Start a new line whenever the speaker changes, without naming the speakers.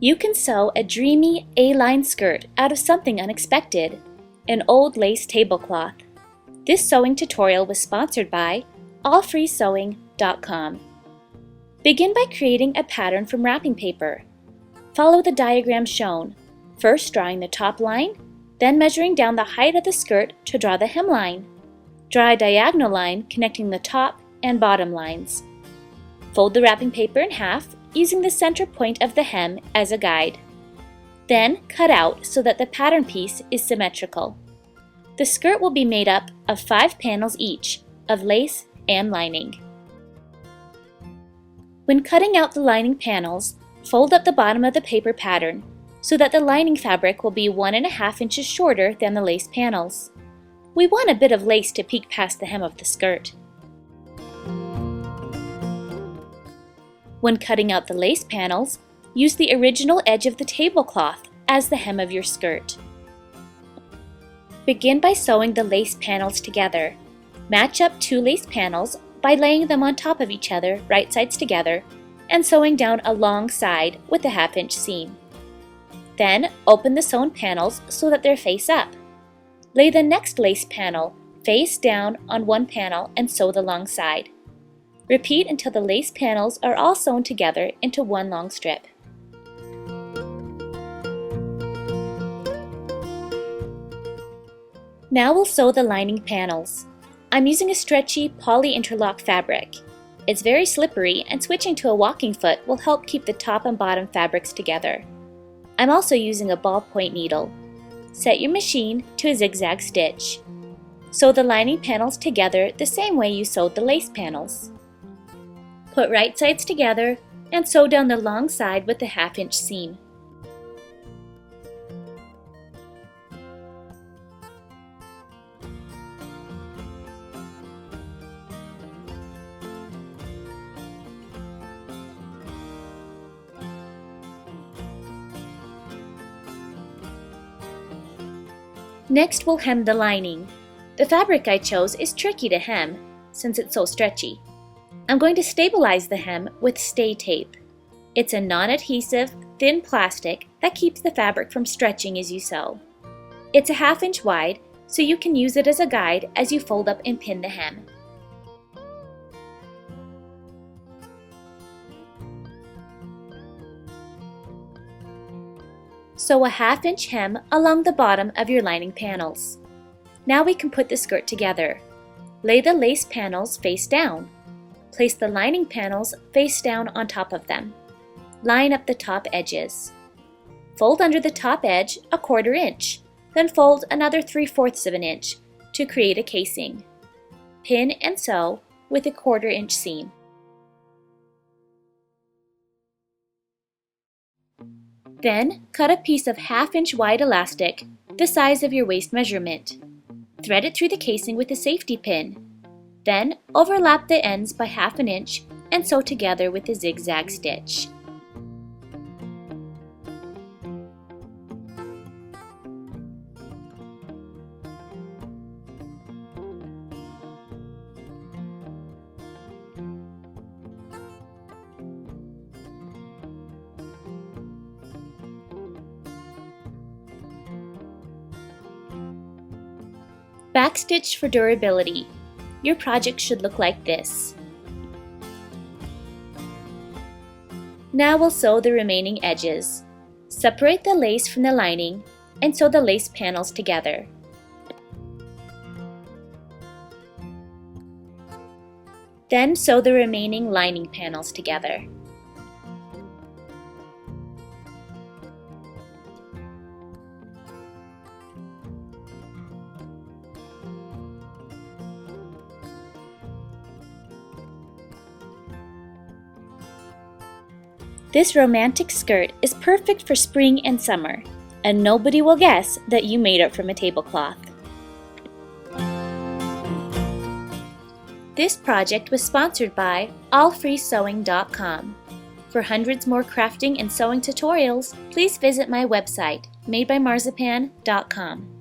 You can sew a dreamy A-line skirt out of something unexpected, an old lace tablecloth. This sewing tutorial was sponsored by allfreesewing.com. Begin by creating a pattern from wrapping paper. Follow the diagram shown, first drawing the top line, then measuring down the height of the skirt to draw the hemline. Draw a diagonal line connecting the top and bottom lines. Fold the wrapping paper in half, using the center point of the hem as a guide. Then cut out so that the pattern piece is symmetrical. The skirt will be made up of 5 panels each, of lace and lining. When cutting out the lining panels, fold up the bottom of the paper pattern so that the lining fabric will be 1.5 inches shorter than the lace panels. We want a bit of lace to peek past the hem of the skirt. When cutting out the lace panels, use the original edge of the tablecloth as the hem of your skirt. Begin by sewing the lace panels together. Match up 2 lace panels by laying them on top of each other, right sides together, and sewing down a long side with a 1/2 inch seam. Then open the sewn panels so that they're face up. Lay the next lace panel face down on one panel and sew the long side. Repeat until the lace panels are all sewn together into one long strip. Now we'll sew the lining panels. I'm using a stretchy poly-interlock fabric. It's very slippery, and switching to a walking foot will help keep the top and bottom fabrics together. I'm also using a ballpoint needle. Set your machine to a zigzag stitch. Sew the lining panels together the same way you sewed the lace panels. Put right sides together and sew down the long side with a 1/2 inch seam. Next, we'll hem the lining. The fabric I chose is tricky to hem since it's so stretchy. I'm going to stabilize the hem with stay tape. It's a non-adhesive, thin plastic that keeps the fabric from stretching as you sew. It's a 1/2 inch wide, so you can use it as a guide as you fold up and pin the hem. Sew a 1/2 inch hem along the bottom of your lining panels. Now we can put the skirt together. Lay the lace panels face down. Place the lining panels face down on top of them. Line up the top edges. Fold under the top edge a 1/4 inch, then fold another 3/4 of an inch to create a casing. Pin and sew with a 1/4 inch seam. Then cut a piece of 1/2 inch wide elastic, the size of your waist measurement. Thread it through the casing with a safety pin. Then overlap the ends by 1/2 inch and sew together with a zigzag stitch. Backstitch for durability. Your project should look like this. Now we'll sew the remaining edges. Separate the lace from the lining and sew the lace panels together. Then sew the remaining lining panels together. This romantic skirt is perfect for spring and summer, and nobody will guess that you made it from a tablecloth. This project was sponsored by allfreesewing.com. For hundreds more crafting and sewing tutorials, please visit my website, MadeByMarzipan.com.